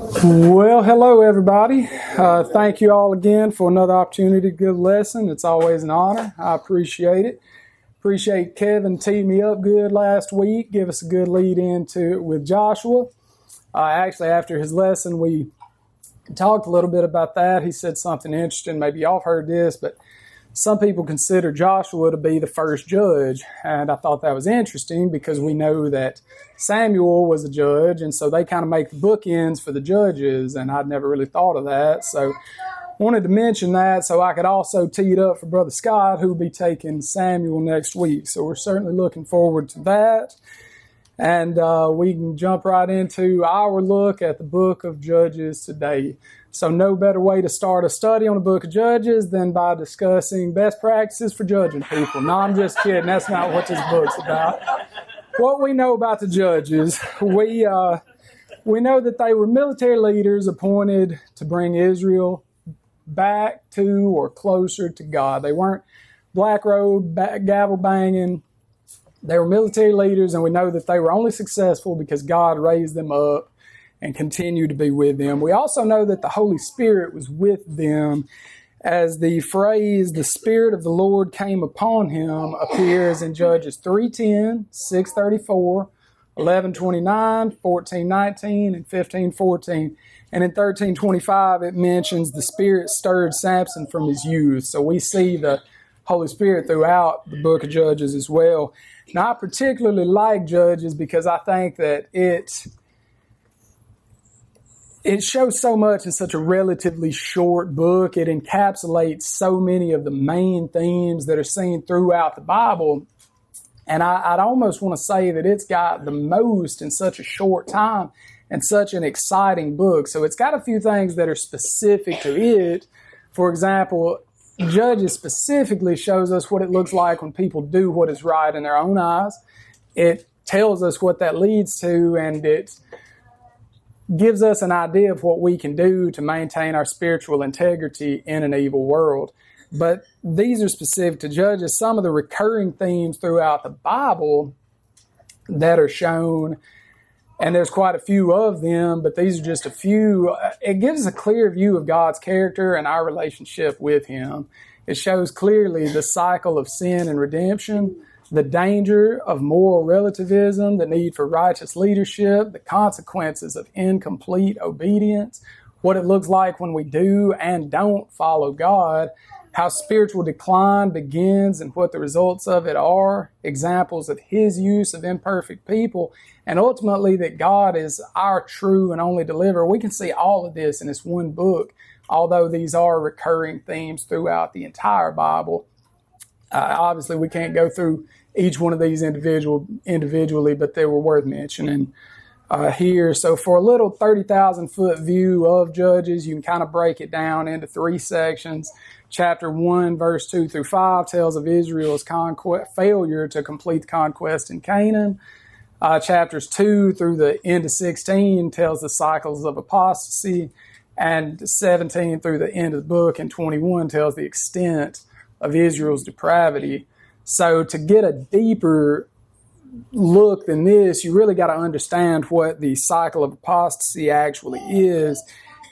Well, hello everybody. Thank you all again for another opportunity to give a lesson. It's always an honor. I appreciate it. Appreciate Kevin teed me up good last week, give us a good lead into it with Joshua. Actually, after his lesson, we talked a little bit about that. He said something interesting. Maybe y'all have heard this, but some people consider Joshua to be the first judge, and I thought that was interesting because we know that Samuel was a judge, and so they kind of make the bookends for the judges, and I'd never really thought of that. So wanted to mention that so I could also tee it up for Brother Scott, who will be taking Samuel next week. So we're certainly looking forward to that. And we can jump right into our look at the book of Judges today. So no better way to start a study on the book of Judges than by discussing best practices for judging people. No, I'm just kidding. That's not what this book's about. What we know about the judges, we know that they were military leaders appointed to bring Israel back to or closer to God. They weren't black robe, gavel banging. They were military leaders, and we know that they were only successful because God raised them up and continued to be with them. We also know that the Holy Spirit was with them, as the phrase, the Spirit of the Lord came upon him, appears in Judges 3:10, 6:34, 11:29, 14:19, and 15:14. And in 13:25, it mentions the Spirit stirred Samson from his youth. So we see the Holy Spirit throughout the book of Judges as well. Now, I particularly like Judges because I think that it shows so much in such a relatively short book. It encapsulates so many of the main themes that are seen throughout the Bible. And I'd almost want to say that it's got the most in such a short time and such an exciting book. So it's got a few things that are specific to it. For example, Judges specifically shows us what it looks like when people do what is right in their own eyes. It tells us what that leads to, and it gives us an idea of what we can do to maintain our spiritual integrity in an evil world. But these are specific to Judges. Some of the recurring themes throughout the Bible that are shown, and there's quite a few of them, but these are just a few. It gives us a clear view of God's character and our relationship with Him. It shows clearly the cycle of sin and redemption, the danger of moral relativism, the need for righteous leadership, the consequences of incomplete obedience, what it looks like when we do and don't follow God, how spiritual decline begins and what the results of it are, examples of His use of imperfect people, and ultimately that God is our true and only deliverer. We can see all of this in this one book, although these are recurring themes throughout the entire Bible. Obviously, we can't go through each one of these individually, but they were worth mentioning here. So for a little 30,000-foot view of Judges, you can kind of break it down into three sections. Chapter 1, verse 2 through 5 tells of Israel's failure to complete the conquest in Canaan. Chapters 2 through the end of 16 tells the cycles of apostasy. And 17 through the end of the book and 21 tells the extent of Israel's depravity. So to get a deeper look than this, you really got to understand what the cycle of apostasy actually is.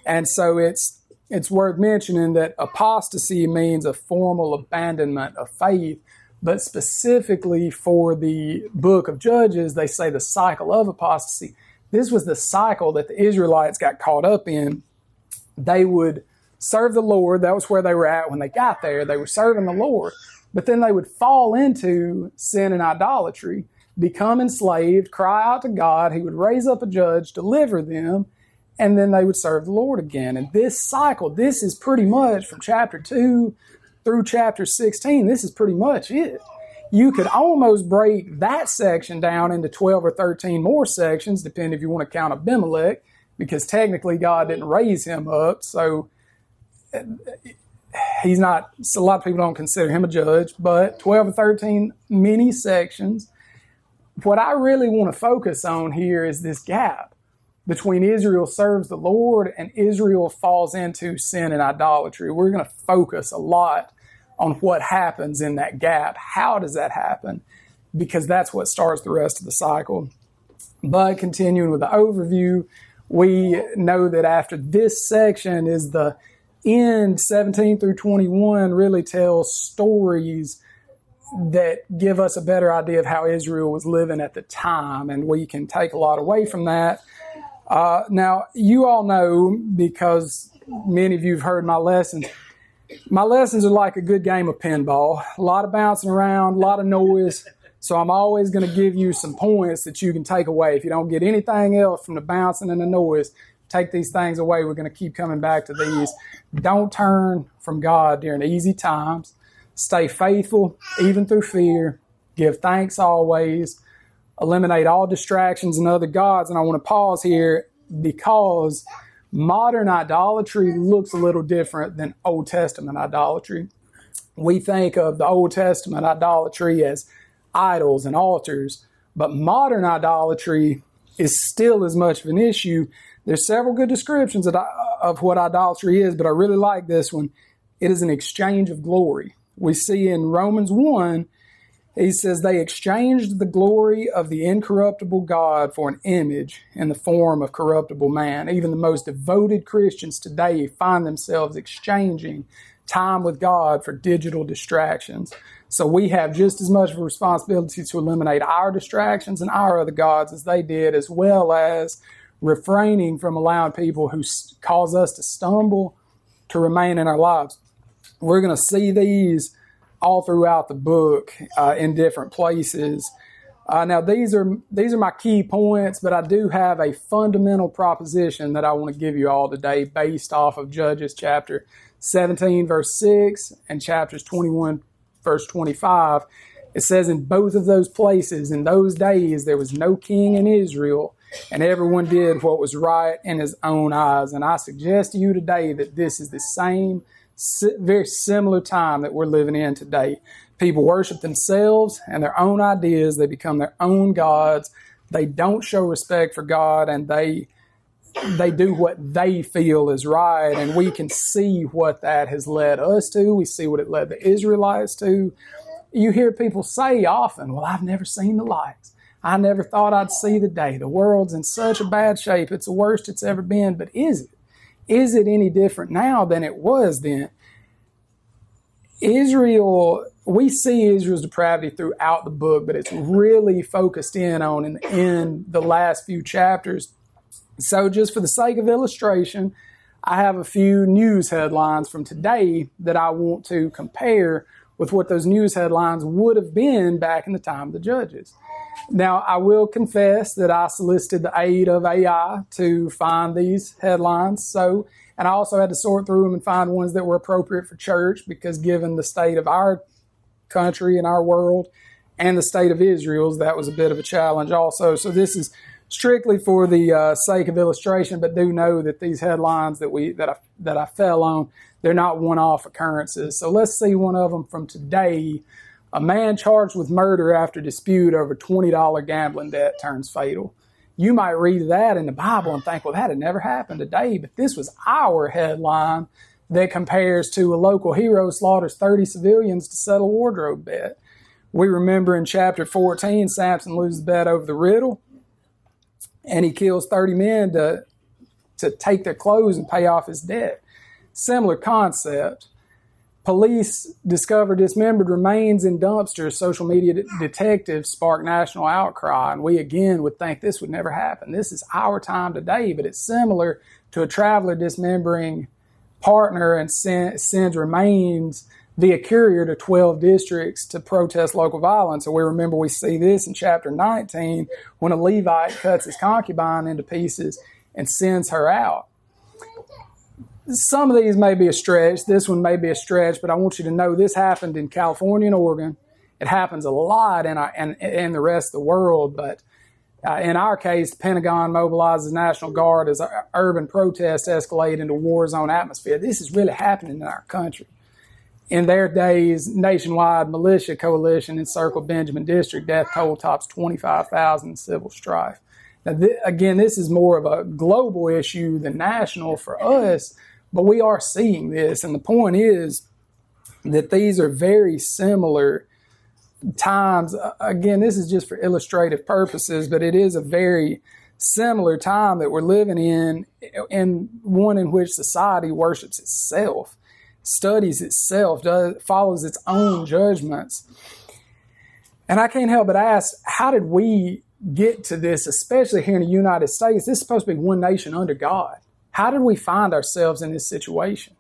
And so it's worth mentioning that apostasy means a formal abandonment of faith, but specifically for the book of Judges, they say the cycle of apostasy. This was the cycle that the Israelites got caught up in. They would serve the Lord. That was where they were at when they got there. They were serving the Lord. But then they would fall into sin and idolatry, become enslaved, cry out to God. He would raise up a judge, deliver them, and then they would serve the Lord again. And this cycle, this is pretty much from chapter 2 through chapter 16, this is pretty much it. You could almost break that section down into 12 or 13 more sections, depending if you want to count Abimelech, because technically God didn't raise him up, so he's not, so a lot of people don't consider him a judge, but 12 or 13 mini sections. What I really want to focus on here is this gap between Israel serves the Lord and Israel falls into sin and idolatry. We're going to focus a lot on what happens in that gap. How does that happen? Because that's what starts the rest of the cycle. But continuing with the overview, We know that after this section is the end, 17 through 21 really tells stories that give us a better idea of how Israel was living at the time, and we can take a lot away from that. Now, you all know, because many of you have heard my lessons are like a good game of pinball. A lot of bouncing around, a lot of noise. So I'm always going to give you some points that you can take away. If you don't get anything else from the bouncing and the noise, take these things away. We're going to keep coming back to these. Don't turn from God during easy times. Stay faithful, even through fear. Give thanks always. Eliminate all distractions and other gods. And I want to pause here because modern idolatry looks a little different than Old Testament idolatry. We think of the Old Testament idolatry as idols and altars, but modern idolatry is still as much of an issue. There's several good descriptions of what idolatry is, but I really like this one. It is an exchange of glory. We see in Romans 1, he says, they exchanged the glory of the incorruptible God for an image in the form of corruptible man. Even the most devoted Christians today find themselves exchanging time with God for digital distractions. So we have just as much of a responsibility to eliminate our distractions and our other gods as they did, as well as refraining from allowing people who cause us to stumble to remain in our lives. We're going to see these all throughout the book in different places. Now, these are my key points, but I do have a fundamental proposition that I want to give you all today based off of Judges chapter 17, verse 6, and chapters 21, verse 25. It says in both of those places, in those days, there was no king in Israel, and everyone did what was right in his own eyes. And I suggest to you today that this is the same, very similar time that we're living in today. People worship themselves and their own ideas. They become their own gods. They don't show respect for God, and they do what they feel is right. And we can see what that has led us to. We see what it led the Israelites to. You hear people say often, well, I've never seen the lights. I never thought I'd see the day. The world's in such a bad shape. It's the worst it's ever been. But is it? Is it any different now than it was then? Israel, we see Israel's depravity throughout the book, but it's really focused in on in the last few chapters. So just for the sake of illustration, I have a few news headlines from today that I want to compare with what those news headlines would have been back in the time of the Judges. Now, I will confess that I solicited the aid of AI to find these headlines. And I also had to sort through them and find ones that were appropriate for church, because given the state of our country and our world and the state of Israel's, that was a bit of a challenge also. So this is strictly for the sake of illustration, but do know that these headlines that I fell on, they're not one-off occurrences. So let's see one of them from today. A man charged with murder after dispute over $20 gambling debt turns fatal. You might read that in the Bible and think, well, that had never happened today. But this was our headline that compares to a local hero slaughters 30 civilians to settle wardrobe bet. We remember in chapter 14, Samson loses the bet over the riddle, and he kills 30 men to take their clothes and pay off his debt. Similar concept. Police discover dismembered remains in dumpsters. Social media detectives spark national outcry. And we again would think this would never happen. This is our time today, but it's similar to a traveler dismembering partner and sends remains via courier to 12 districts to protest local violence. And we see this in chapter 19 when a Levite cuts his concubine into pieces and sends her out. Some of these may be a stretch. This one may be a stretch, but I want you to know this happened in California and Oregon. It happens a lot in the rest of the world, but in our case, the Pentagon mobilizes National Guard as urban protests escalate into war zone atmosphere. This is really happening in our country. In their days, nationwide militia coalition encircled Benjamin District. Death toll tops 25,000 in civil strife. Now, again, this is more of a global issue than national for us, but we are seeing this. And the point is that these are very similar times. Again, this is just for illustrative purposes, but it is a very similar time that we're living in, and one in which society worships itself, studies itself, follows its own judgments. And I can't help but ask, how did we get to this, especially here in the United States? This is supposed to be one nation under God. How did we find ourselves in this situation?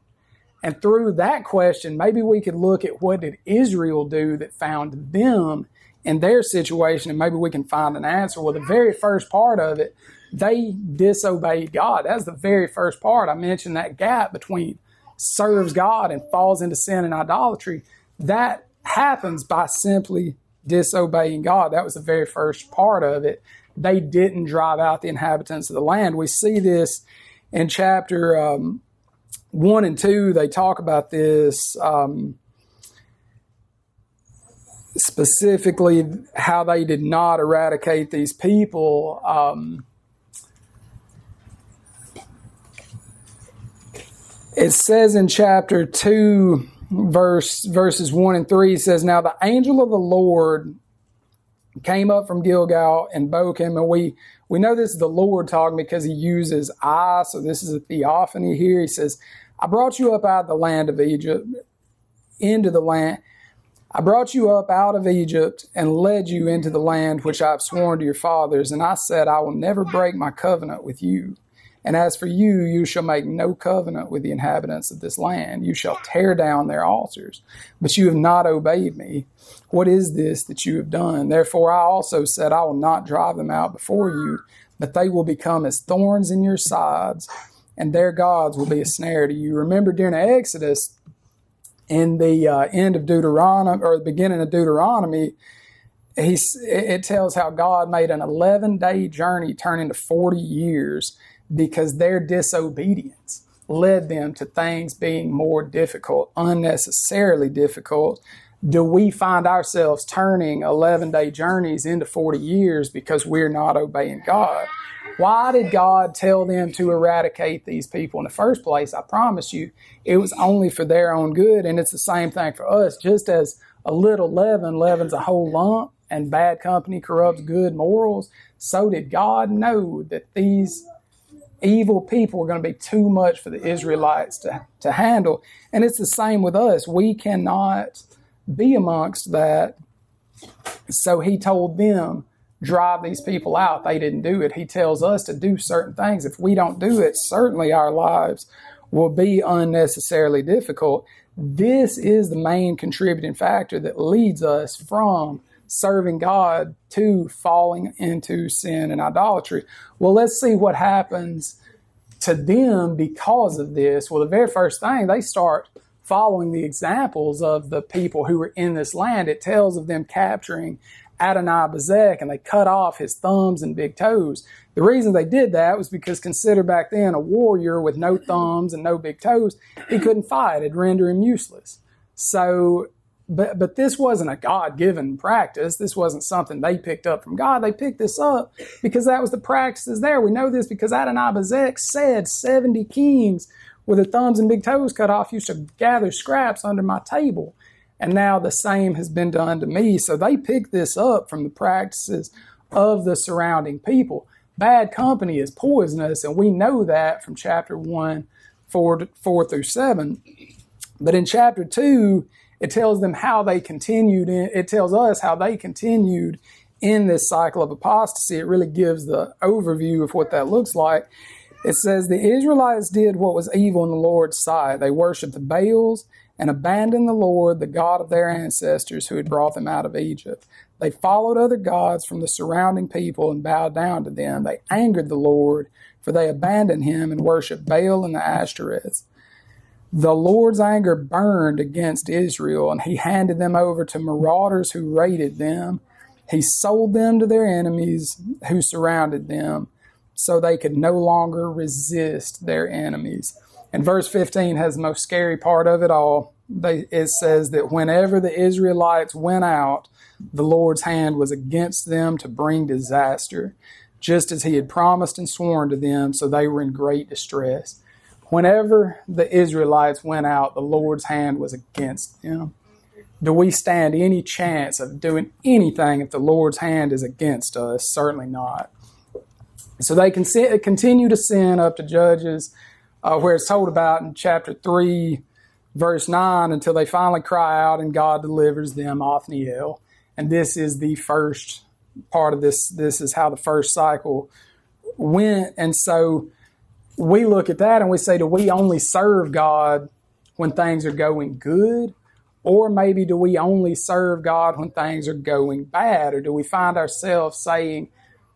And through that question, maybe we could look at what did Israel do that found them in their situation, and maybe we can find an answer. Well, the very first part of it, they disobeyed God. That's the very first part. I mentioned that gap between serves God and falls into sin and idolatry. That happens by simply disobeying God. That was the very first part of it. They didn't drive out the inhabitants of the land. We see this in chapter 1 and 2. They talk about this specifically, how they did not eradicate these people. It says in chapter 2, verses 1 and 3, it says, "Now the angel of the Lord came up from Gilgal and Bochim," and we know this is the Lord talking because he uses I, so this is a theophany here. He says, "I brought you up out of the land of Egypt, into the land. I brought you up out of Egypt and led you into the land which I have sworn to your fathers. And I said, I will never break my covenant with you. And as for you, you shall make no covenant with the inhabitants of this land. You shall tear down their altars. But you have not obeyed me. What is this that you have done? Therefore I also said, I will not drive them out before you, but they will become as thorns in your sides, and their gods will be a snare to you." Remember, during the Exodus, in the end of Deuteronomy, or the beginning of Deuteronomy, it tells how God made an 11-day journey turn into 40 years because their disobedience led them to things being more difficult, unnecessarily difficult. Do we find ourselves turning 11-day journeys into 40 years because we're not obeying God? Why did God tell them to eradicate these people in the first place? I promise you, it was only for their own good, and it's the same thing for us. Just as a little leaven leavens a whole lump, and bad company corrupts good morals, so did God know that these evil people were going to be too much for the Israelites to handle. And it's the same with us. We cannot be amongst that. So he told them, drive these people out. They didn't do it. He tells us to do certain things. If we don't do it, certainly our lives will be unnecessarily difficult. This is the main contributing factor that leads us from serving God to falling into sin and idolatry. Well, let's see what happens to them because of this. Well, the very first thing, they start following the examples of the people who were in this land. It tells of them capturing Adonai-Bezek, and they cut off his thumbs and big toes. The reason they did that was because, consider back then, a warrior with no thumbs and no big toes, he couldn't fight. It'd render him useless. So, but this wasn't a God-given practice. This wasn't something they picked up from God. They picked this up because that was the practices there. We know this because Adonai-Bezek said 70 kings with their thumbs and big toes cut off used to gather scraps under my table. And now the same has been done to me. So they picked this up from the practices of the surrounding people. Bad company is poisonous, and we know that from chapter 1, 4 through 7. But in chapter 2, it tells them how they continued. It tells us how they continued in this cycle of apostasy. It really gives the overview of what that looks like. It says, the Israelites did what was evil in the Lord's sight. They worshipped the Baals and abandoned the Lord, the God of their ancestors who had brought them out of Egypt. They followed other gods from the surrounding people and bowed down to them. They angered the Lord, for they abandoned him and worshipped Baal and the Ashtoreths. The Lord's anger burned against Israel, and he handed them over to marauders who raided them. He sold them to their enemies who surrounded them, so they could no longer resist their enemies. And verse 15 has the most scary part of it all. It says that whenever the Israelites went out, the Lord's hand was against them to bring disaster, just as he had promised and sworn to them, so they were in great distress. Whenever the Israelites went out, the Lord's hand was against them. Do we stand any chance of doing anything if the Lord's hand is against us? Certainly not. So they can continue to sin up to Judges, where it's told about in chapter 3, verse 9, until they finally cry out and God delivers them, Othniel. And this is the first part of this. This is how the first cycle went. And so we look at that and we say, do we only serve God when things are going good? Or maybe do we only serve God when things are going bad? Or do we find ourselves saying,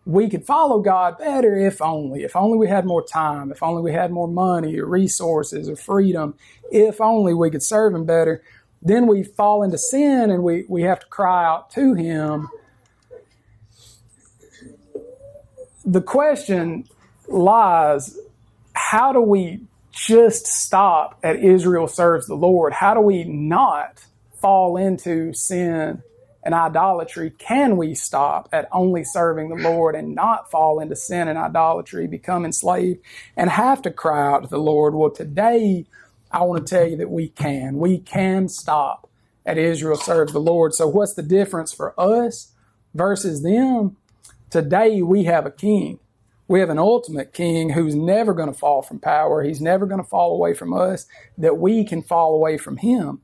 we could follow God better if only we had more time, if only we had more money or resources or freedom, if only we could serve Him better. Then we fall into sin and we have to cry out to Him. The question lies, how do we just stop at Israel serves the Lord? How do we not fall into sin and idolatry? Can we stop at only serving the Lord and not fall into sin and idolatry, become enslaved, and have to cry out to the Lord? Well, today I want to tell you that we can. We can stop at Israel serves the Lord. So what's the difference for us versus them? Today we have a king. We have an ultimate king who's never going to fall from power. He's never going to fall away from us, that we can fall away from him.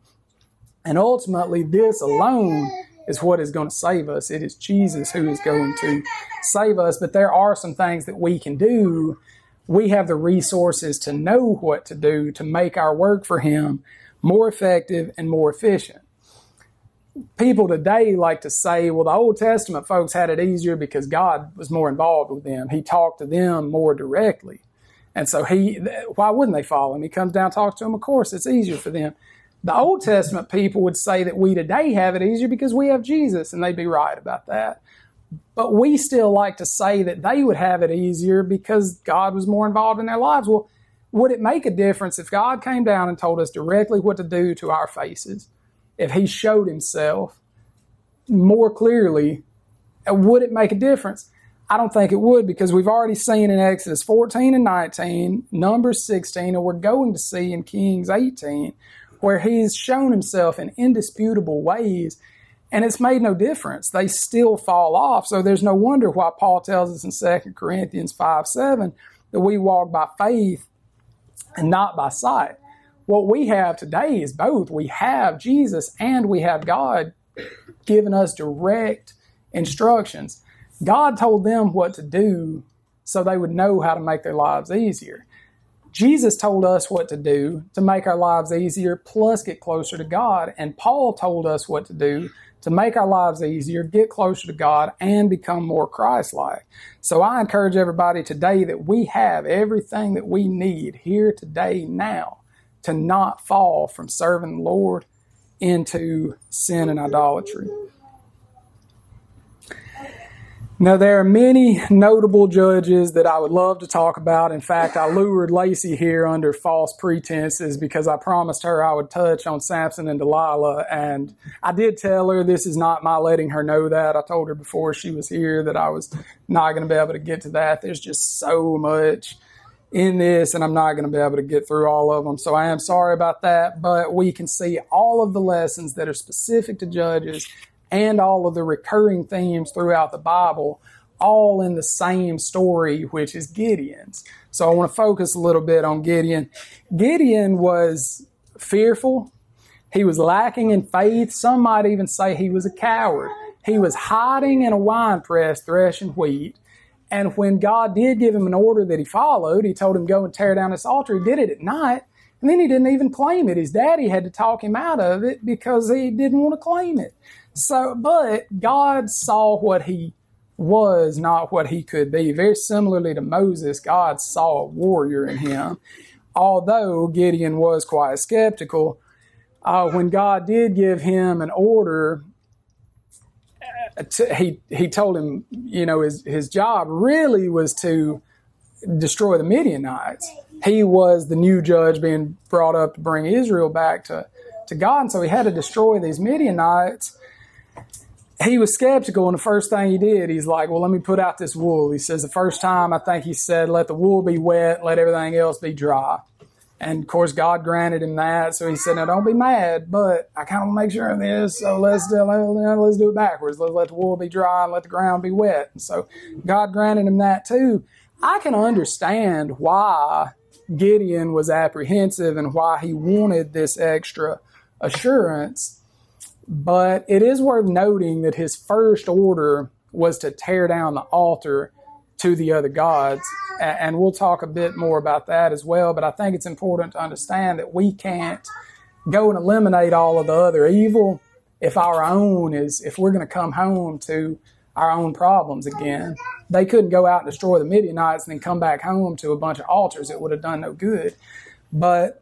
And ultimately, this alone is what is going to save us. It is Jesus who is going to save us. But there are some things that we can do. We have the resources to know what to do to make our work for him more effective and more efficient. People today like to say, well, the Old Testament folks had it easier because God was more involved with them. He talked to them more directly. And so why wouldn't they follow him? He comes down, talks to them. Of course, it's easier for them. The Old Testament people would say that we today have it easier because we have Jesus, and they'd be right about that. But we still like to say that they would have it easier because God was more involved in their lives. Well, would it make a difference if God came down and told us directly what to do to our faces? If he showed himself more clearly, would it make a difference? I don't think it would, because we've already seen in Exodus 14 and 19, Numbers 16, and we're going to see in Kings 18, where he's shown himself in indisputable ways, and it's made no difference. They still fall off. So there's no wonder why Paul tells us in 2 Corinthians 5:7 that we walk by faith and not by sight. What we have today is both. We have Jesus and we have God giving us direct instructions. God told them what to do so they would know how to make their lives easier. Jesus told us what to do to make our lives easier, plus get closer to God. And Paul told us what to do to make our lives easier, get closer to God, and become more Christ-like. So I encourage everybody today that we have everything that we need here today now to not fall from serving the Lord into sin and idolatry. Now, there are many notable judges that I would love to talk about. In fact, I lured Lacey here under false pretenses because I promised her I would touch on Samson and Delilah. And I did tell her this is not my letting her know that. I told her before she was here that I was not going to be able to get to that. There's just so much in this, and I'm not going to be able to get through all of them. So I am sorry about that. But we can see all of the lessons that are specific to Judges and all of the recurring themes throughout the Bible, all in the same story, which is Gideon's. So I want to focus a little bit on Gideon. Gideon was fearful. He was lacking in faith. Some might even say he was a coward. He was hiding in a wine press threshing wheat. And when God did give him an order that he followed, he told him, go and tear down this altar. He did it at night. And then he didn't even claim it. His daddy had to talk him out of it because he didn't want to claim it. But God saw what he was, not what he could be. Very similarly to Moses, God saw a warrior in him. Although Gideon was quite skeptical, when God did give him an order, he told him, his job really was to destroy the Midianites. He was the new judge being brought up to bring Israel back to God, and so he had to destroy these Midianites. He was skeptical, and the first thing he did, he's like, well, let me put out this wool. He says the first time, I think he said, let the wool be wet, let everything else be dry. And, of course, God granted him that. So he said, now, don't be mad, but I kind of want to make sure of this, so let's do it backwards. Let's let the wool be dry and let the ground be wet. And so God granted him that, too. I can understand why Gideon was apprehensive and why he wanted this extra assurance, but it is worth noting that his first order was to tear down the altar to the other gods, and we'll talk a bit more about that as well, but I think it's important to understand that we can't go and eliminate all of the other evil if we're going to come home to our own problems again. They couldn't go out and destroy the Midianites and then come back home to a bunch of altars. It would have done no good. But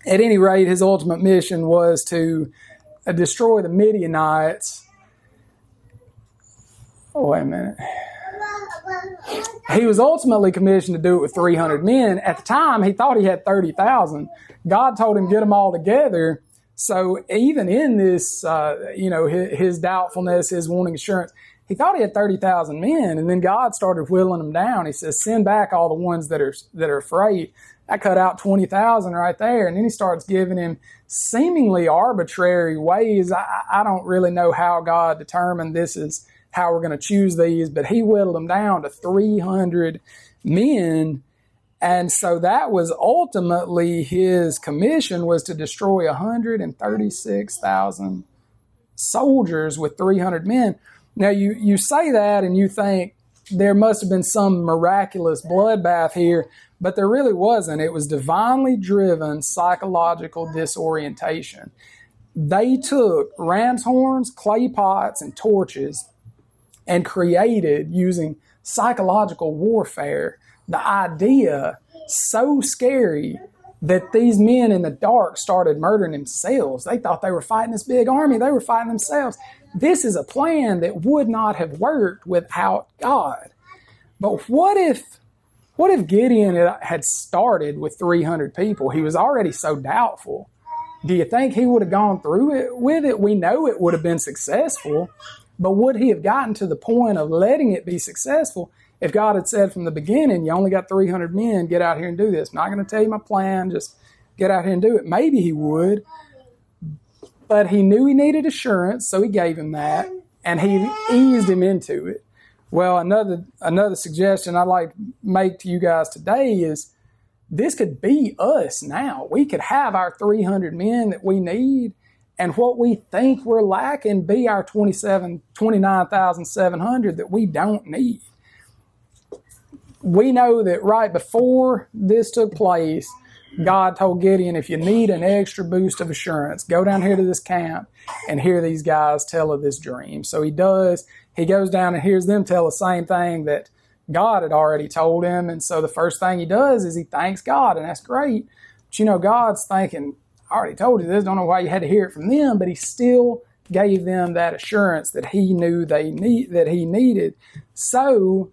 at any rate, his ultimate mission was to destroy the Midianites. Oh, wait a minute. He was ultimately commissioned to do it with 300 men. At the time, he thought he had 30,000. God told him, get them all together. So even in this, his doubtfulness, his wanting assurance, he thought he had 30,000 men. And then God started whittling them down. He says, send back all the ones that are afraid. I cut out 20,000 right there. And then he starts giving him seemingly arbitrary ways. I don't really know how God determined this is how we're going to choose these, but he whittled them down to 300 men. And so that was ultimately his commission, was to destroy 136,000 soldiers with 300 men. Now you say that and you think there must have been some miraculous bloodbath here, but there really wasn't. It was divinely driven psychological disorientation. They took ram's horns, clay pots, and torches and created, using psychological warfare, the idea so scary that these men in the dark started murdering themselves. They thought they were fighting this big army. They were fighting themselves. This is a plan that would not have worked without God. But what if Gideon had started with 300 people? He was already so doubtful. Do you think he would have gone through with it? We know it would have been successful. But would he have gotten to the point of letting it be successful if God had said from the beginning, you only got 300 men, get out here and do this. I'm not going to tell you my plan, just get out here and do it. Maybe he would, but he knew he needed assurance, so he gave him that, and he eased him into it. Well, another suggestion I'd like to make to you guys today is this could be us now. We could have our 300 men that we need, and what we think we're lacking be our 29,700 that we don't need. We know that right before this took place, God told Gideon, if you need an extra boost of assurance, go down here to this camp and hear these guys tell of this dream. So he does. He goes down and hears them tell the same thing that God had already told him. And so the first thing he does is he thanks God, and that's great. But God's thinking, I already told you this, don't know why you had to hear it from them, but he still gave them that assurance that he knew that he needed. So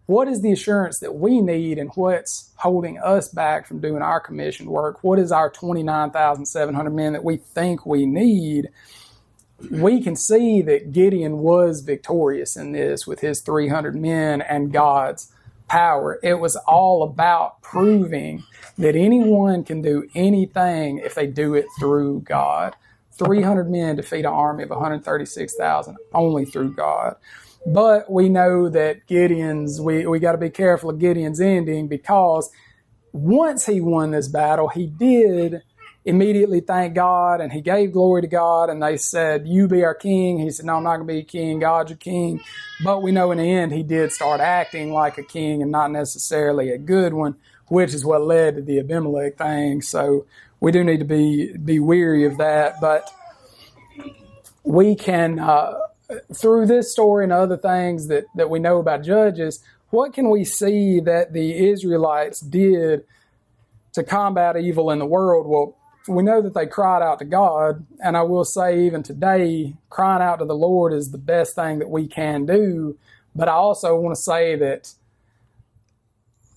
what is the assurance that we need, and what's holding us back from doing our commissioned work? What is our 29,700 men that we think we need? We can see that Gideon was victorious in this with his 300 men and God's power. It was all about proving that anyone can do anything if they do it through God. 300 men defeat an army of 136,000 only through God. But we know that Gideon's, we got to be careful of Gideon's ending, because once he won this battle, he did immediately thank God and he gave glory to God, and they said, you be our king. He said, no, I'm not going to be a king. God's your king. But we know in the end he did start acting like a king and not necessarily a good one, which is what led to the Abimelech thing. So we do need to be weary of that. But we can, through this story and other things that we know about Judges, what can we see that the Israelites did to combat evil in the world? Well, we know that they cried out to God, and I will say even today, crying out to the Lord is the best thing that we can do. But I also want to say that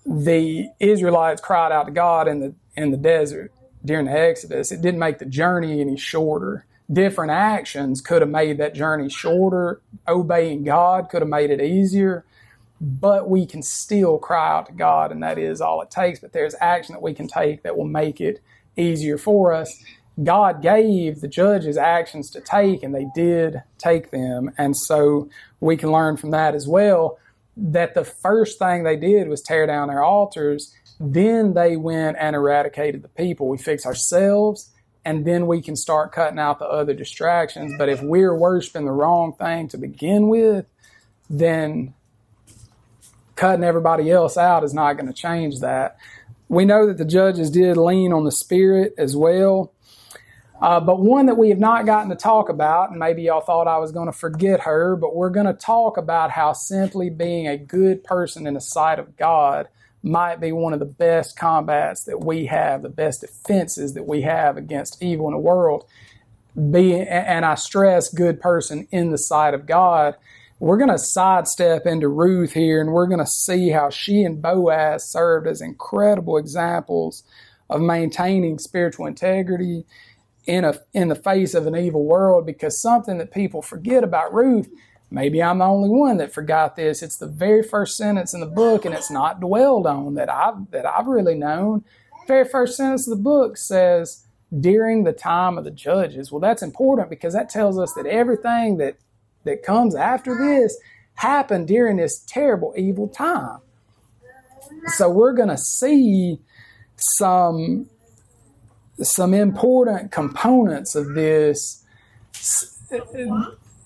the Israelites cried out to God in the desert during the Exodus. It didn't make the journey any shorter. Different actions could have made that journey shorter. Obeying God could have made it easier. But we can still cry out to God, and that is all it takes. But there's action that we can take that will make it easier for us. God gave the judges actions to take, and they did take them. And so we can learn from that as well. that the first thing they did was tear down their altars. Then they went and eradicated the people. We fix ourselves, and then we can start cutting out the other distractions. But if we're worshiping the wrong thing to begin with, then cutting everybody else out is not going to change that. We know that the judges did lean on the Spirit as well. But one that we have not gotten to talk about, and maybe y'all thought I was going to forget her, but we're going to talk about how simply being a good person in the sight of God might be one of the best combats that we have, the best defenses that we have against evil in the world. And I stress good person in the sight of God. We're going to sidestep into Ruth here, and we're going to see how she and Boaz served as incredible examples of maintaining spiritual integrity in the face of an evil world. Because something that people forget about Ruth, maybe I'm the only one that forgot this, it's the very first sentence in the book, and it's not dwelled on that I've really known. The very first sentence of the book says, during the time of the judges. Well, that's important because that tells us that everything that comes after this happened during this terrible, evil time. So we're going to see some important components of this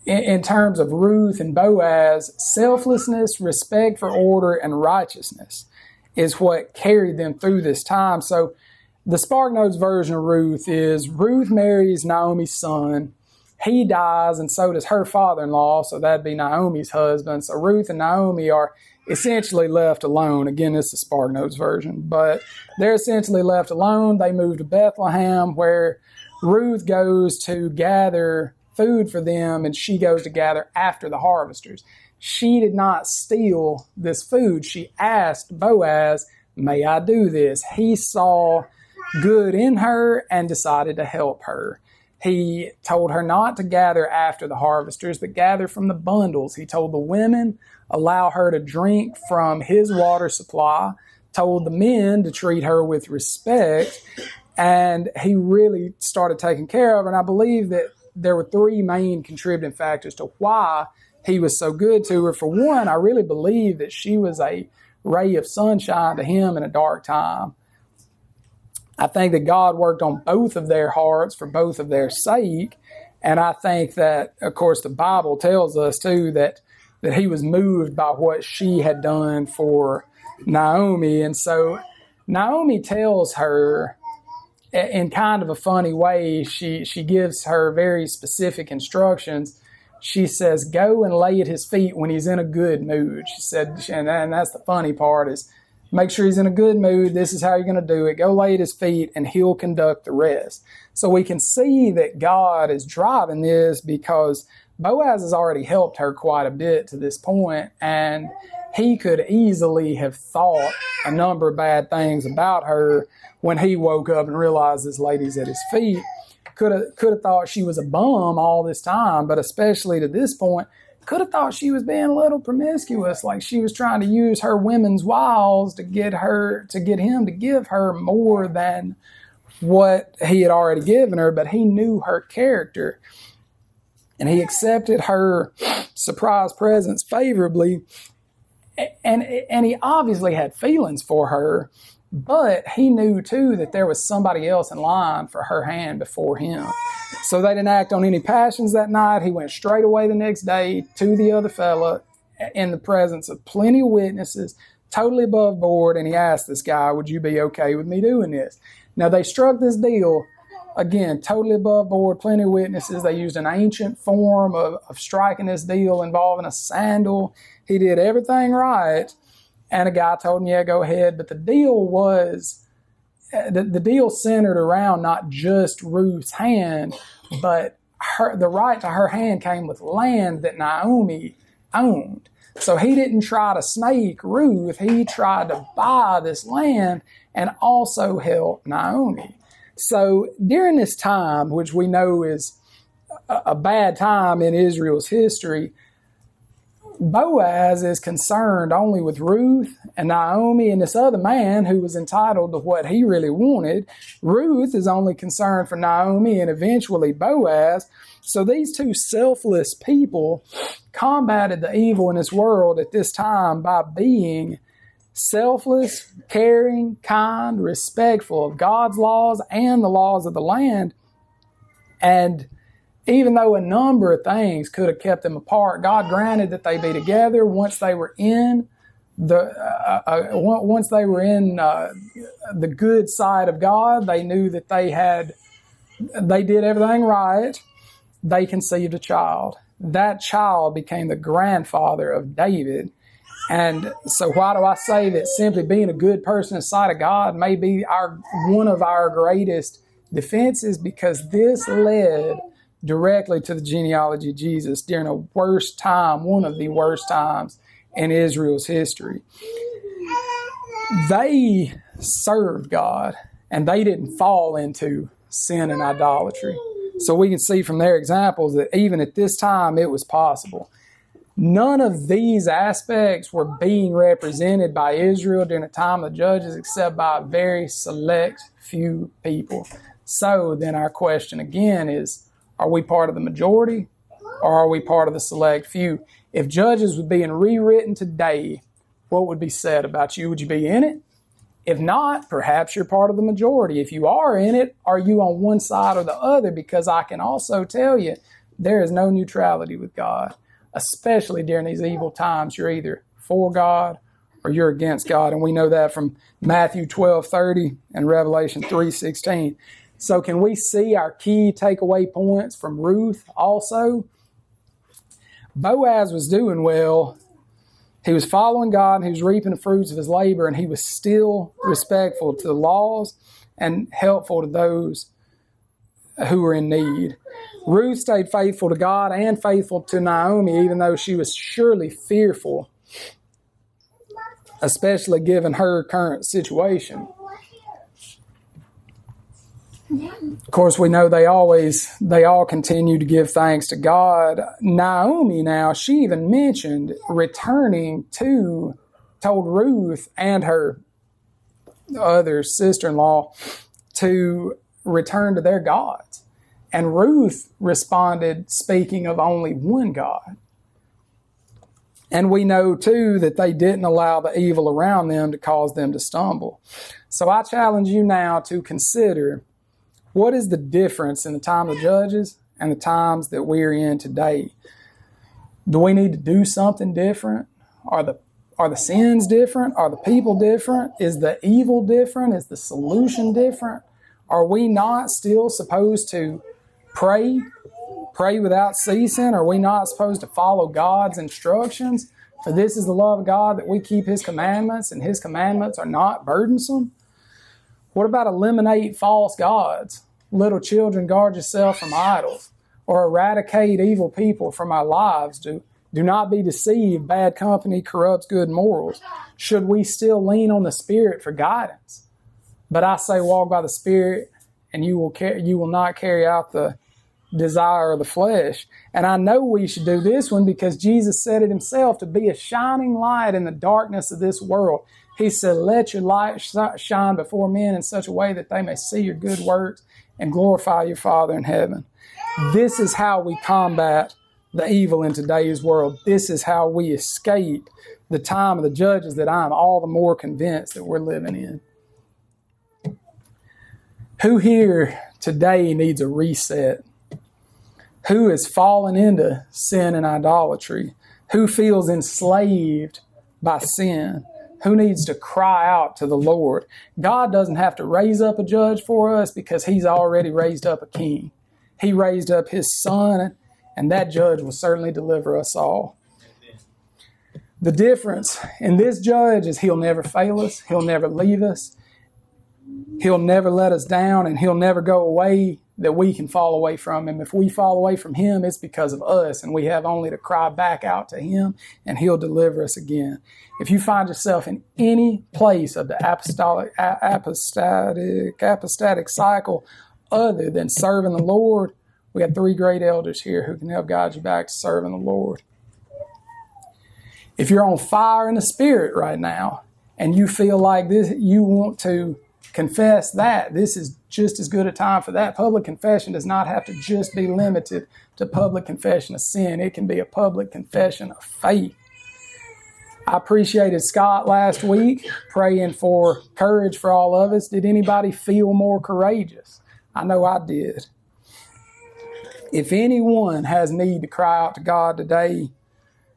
in terms of Ruth and Boaz. Selflessness, respect for order, and righteousness is what carried them through this time. So the SparkNotes version of Ruth is Ruth marries Naomi's son. He dies, and so does her father-in-law, so that'd be Naomi's husband. So Ruth and Naomi are essentially left alone. Again, this is SparkNotes version, but they're essentially left alone. They move to Bethlehem, where Ruth goes to gather food for them, and she goes to gather after the harvesters. She did not steal this food. She asked Boaz, "May I do this?" He saw good in her and decided to help her. He told her not to gather after the harvesters, but gather from the bundles. He told the women, allow her to drink from his water supply, told the men to treat her with respect, and he really started taking care of her. And I believe that there were three main contributing factors to why he was so good to her. For one, I really believe that she was a ray of sunshine to him in a dark time. I think that God worked on both of their hearts for both of their sake. And I think that, of course, the Bible tells us, too, that he was moved by what she had done for Naomi. And so Naomi tells her, in kind of a funny way, she gives her very specific instructions. She says, go and lay at his feet when he's in a good mood. She said, and that's the funny part, is make sure he's in a good mood. This is how you're going to do it. Go lay at his feet, and he'll conduct the rest. So we can see that God is driving this because Boaz has already helped her quite a bit to this point, and he could easily have thought a number of bad things about her when he woke up and realized this lady's at his feet. Could have thought she was a bum all this time, but especially to this point, could have thought she was being a little promiscuous, like she was trying to use her women's wiles to get him to give her more than what he had already given her. But he knew her character, and he accepted her surprise presence favorably. And he obviously had feelings for her, but he knew too that there was somebody else in line for her hand before him. So they didn't act on any passions that night. He went straight away the next day to the other fella in the presence of plenty of witnesses, totally above board, and he asked this guy, would you be okay with me doing this? Now they struck this deal, again, totally above board, plenty of witnesses. They used an ancient form of striking this deal involving a sandal. He did everything right, and a guy told him, yeah, go ahead. But the deal was, the deal centered around not just Ruth's hand, but the right to her hand came with land that Naomi owned. So he didn't try to snake Ruth. He tried to buy this land and also help Naomi. So during this time, which we know is a bad time in Israel's history, Boaz is concerned only with Ruth and Naomi and this other man who was entitled to what he really wanted. Ruth is only concerned for Naomi and eventually Boaz. So these two selfless people combated the evil in this world at this time by being selfless, caring, kind, respectful of God's laws and the laws of the land. And even though a number of things could have kept them apart, God granted that they be together once they were in the good side of God. They knew that they did everything right. They conceived a child. That child became the grandfather of David. And so why do I say that simply being a good person in the sight of God may be one of our greatest defenses? Because this led directly to the genealogy of Jesus during a worst time, one of the worst times in Israel's history. They served God, and they didn't fall into sin and idolatry. So we can see from their examples that even at this time it was possible. None of these aspects were being represented by Israel during the time of the judges except by a very select few people. So then our question again is, are we part of the majority or are we part of the select few? If Judges were being rewritten today, what would be said about you? Would you be in it? If not, perhaps you're part of the majority. If you are in it, are you on one side or the other? Because I can also tell you there is no neutrality with God, especially during these evil times. You're either for God or you're against God. And we know that from Matthew 12:30 and Revelation 3:16. So can we see our key takeaway points from Ruth also? Boaz was doing well. He was following God, and he was reaping the fruits of his labor, and he was still respectful to the laws and helpful to those who were in need. Ruth stayed faithful to God and faithful to Naomi, even though she was surely fearful, especially given her current situation. Of course, we know they all continue to give thanks to God. Naomi now, she even mentioned told Ruth and her other sister-in-law to return to their gods. And Ruth responded, speaking of only one God. And we know, too, that they didn't allow the evil around them to cause them to stumble. So I challenge you now to consider, what is the difference in the time of Judges and the times that we're in today? Do we need to do something different? Are the sins different? Are the people different? Is the evil different? Is the solution different? Are we not still supposed to pray without ceasing? Are we not supposed to follow God's instructions? For this is the love of God, that we keep His commandments, and His commandments are not burdensome. What about eliminate false gods? Little children, guard yourself from idols. Or eradicate evil people from our lives. Do not be deceived. Bad company corrupts good morals. Should we still lean on the Spirit for guidance? But I say walk by the Spirit, and you will not carry out the desire of the flesh. And I know we should do this one because Jesus said it Himself, to be a shining light in the darkness of this world. He said, let your light shine before men in such a way that they may see your good works and glorify your Father in heaven. This is how we combat the evil in today's world. This is how we escape the time of the judges that I'm all the more convinced that we're living in. Who here today needs a reset? Who has fallen into sin and idolatry? Who feels enslaved by sin? Who needs to cry out to the Lord? God doesn't have to raise up a judge for us because He's already raised up a king. He raised up His Son, and that judge will certainly deliver us all. The difference in this judge is He'll never fail us. He'll never leave us. He'll never let us down, and He'll never go away that we can fall away from Him. If we fall away from Him, it's because of us, and we have only to cry back out to Him, and He'll deliver us again. If you find yourself in any place of the apostatic cycle other than serving the Lord, we have 3 great elders here who can help guide you back to serving the Lord. If you're on fire in the Spirit right now and you feel like this, you want to confess that, this is just as good a time for that. Public confession does not have to just be limited to public confession of sin. It can be a public confession of faith. I appreciated Scott last week praying for courage for all of us. Did anybody feel more courageous? I know I did. If anyone has need to cry out to God today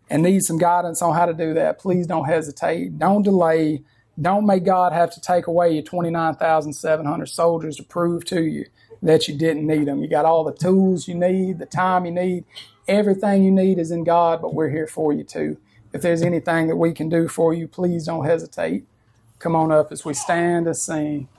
and needs some guidance on how to do that, please don't hesitate. Don't delay. Don't make God have to take away your 29,700 soldiers to prove to you that you didn't need them. You got all the tools you need, the time you need. Everything you need is in God, but we're here for you too. If there's anything that we can do for you, please don't hesitate. Come on up as we stand to sing.